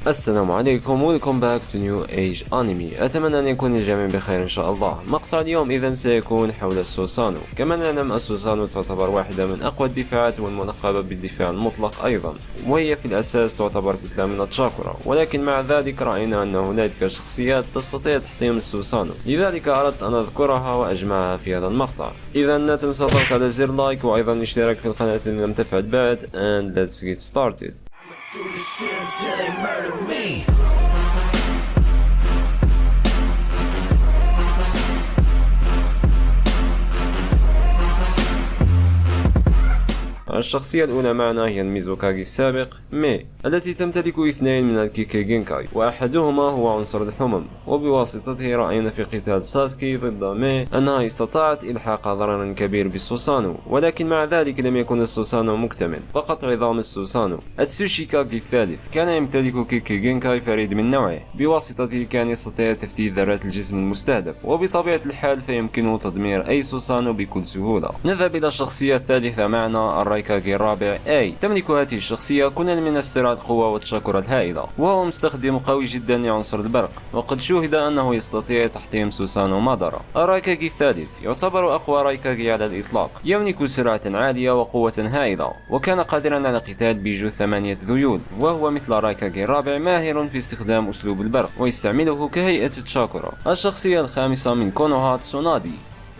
السلام عليكم ويلكم باك تو نيو ايج انمي. اتمنى ان يكون الجميع بخير ان شاء الله. مقطع اليوم اذا سيكون حول السوسانو. كما نعلم السوسانو تعتبر واحدة من اقوى الدفاعات والملقبة بالدفاع المطلق ايضا، وهي في الاساس تعتبر كتلة من التشاكورا، ولكن مع ذلك راينا ان هنالك شخصيات تستطيع تحطيم السوسانو، لذلك اردت ان اذكرها واجمعها في هذا المقطع. اذا لا تنسى الضغط على زر لايك وايضا الاشتراك في القناة ان لم تفعل بعد. and let's get started. Do this shit until they murder me. الشخصية الأولى معنا هي الميزوكاغي السابق مي، التي تمتلك اثنين من الكيكي جينكاي، وأحدهما هو عنصر الحمم، وبواسطته رأينا في قتال ساسكي ضد مي أنها استطاعت إلحاق ضرر كبير بالسوسانو، ولكن مع ذلك لم يكن السوسانو مكتمل، فقط عظام السوسانو. اتسوشي كاغي الثالث كان يمتلك كيكي جينكاي فريد من نوعه، بواسطته كان يستطيع تفتيت ذرات الجسم المستهدف، وبطبيعة الحال فيمكنه تدمير أي سوسانو بكل سهولة. نذهب إلى الشخصية الثالثة معنا الرايكاغي الرابع اي. تملك هذه الشخصية كنوز من السرعة القوة والتشاكر الهائلة، وهو مستخدم قوي جدا لعنصر البرق، وقد شوهد أنه يستطيع تحطيم سوسانو مادارا. الرايكاغي الثالث يعتبر أقوى رايكاغي على الإطلاق، يملك سرعة عالية وقوة هائلة، وكان قادرا على قتال بيجو 8 ذيول، وهو مثل الرايكاغي الرابع ماهر في استخدام أسلوب البرق ويستعمله كهيئة التشاكورا. الشخصية الخامسة من كونوها تسونادي،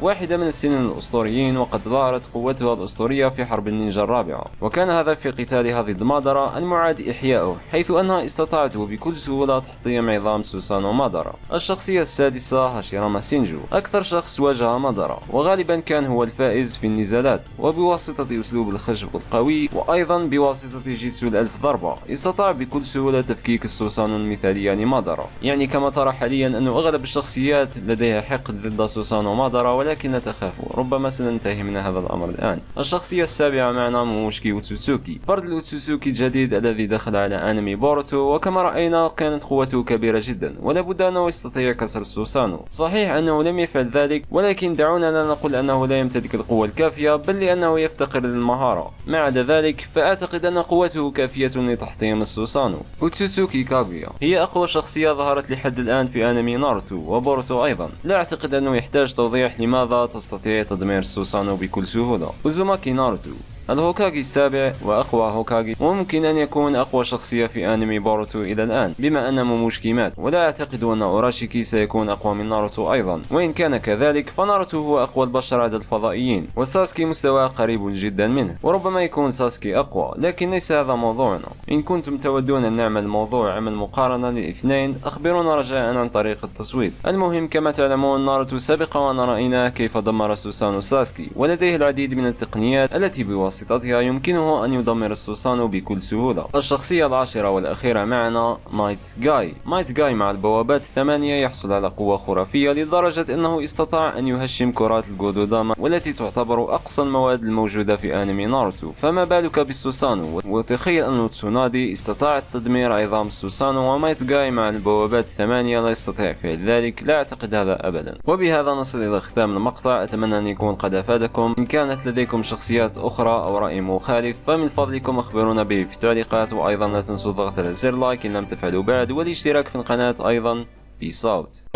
واحدة من السنين الأسطوريين، وقد ظهرت قوتها الأسطورية في حرب النينجا الرابعة، وكان هذا في قتالها ضد مادارا المعاد إحياؤه، حيث أنها استطاعت بكل سهولة تحطيم عظام سوسانو مادارا. الشخصية السادسة هاشيراما سينجو، أكثر شخص واجه مادارا، وغالبا كان هو الفائز في النزالات، وبواسطة أسلوب الخشب القوي وأيضا بواسطة جيتسو الألف ضربة استطاع بكل سهولة تفكيك السوسانو المثالية لمادارا. يعني كما ترى حاليا أن أغلب الشخصيات لديها حقد ضد سوسانو مادارا، ولكن لا تخافوا، ربما سننتهي من هذا الأمر الآن. الشخصية السابعة معنا موموشكي أوتسوتسوكي، فرد الأوتسوتسوكي الجديد الذي دخل على أنمي بوروتو، وكما رأينا كانت قوته كبيرة جدا، ولا بد أنه يستطيع كسر السوسانو. صحيح أنه لم يفعل ذلك، ولكن دعونا لا نقول أنه لا يمتلك القوة الكافية، بل لأنه يفتقر للمهارة. ما عدا ذلك فأعتقد أن قوته كافية لتحطيم السوسانو. أوتسوتسوكي كاغويا هي أقوى شخصية ظهرت لحد الآن في أنمي ناروتو وبوروتو أيضا. لا أعتقد أنه يحتاج توضيح لماذا تستطيع تدمير السوسانو بكل سهولة. أوزوماكي ناروتو، الهوكاغي السابع وأقوى هوكاغي، وممكن أن يكون أقوى شخصية في أنمي بوروتو إلى الآن، بما أن موموشكي مات، ولا أعتقد أن أوراشيكي سيكون أقوى من ناروتو أيضا، وإن كان كذلك فناروتو هو أقوى البشر عدد الفضائيين، وساسكي مستواه قريب جدا منه، وربما يكون ساسكي أقوى، لكن ليس هذا موضوعنا. إن كنتم تودون أن نعمل موضوع عمل مقارنة للاثنين أخبرونا رجاء عن طريق التصويت. المهم كما تعلمون ناروتو سبق وأن رأيناه كيف دمر سوسانو ساسكي، ولديه العديد من التقنيات التي بواسطتها يمكنه أن يدمر السوسانو بكل سهولة. الشخصية العاشرة والأخيرة معنا مايت جاي. مايت جاي مع البوابات الثمانية يحصل على قوة خرافية لدرجة أنه استطاع أن يهشم كرات الجودوداما، والتي تعتبر أقصى المواد الموجودة في أنمي ناروتو، فما بالك بالسوسانو. وتخيل أن تسونادي استطاعت تدمير عظام السوسانو، ومايت جاي مع البوابات الثمانية لا يستطيع فعل ذلك. لا أعتقد هذا أبدا. وبهذا نصل إلى ختام المقطع. أتمنى أن يكون قد أفادكم. إن كانت لديكم شخصيات أخرى أو رأي مخالف فمن فضلكم أخبرونا به في التعليقات، وأيضا لا تنسوا الضغط على زر لايك إن لم تفعلوا بعد، والاشتراك في القناة أيضا. Peace out.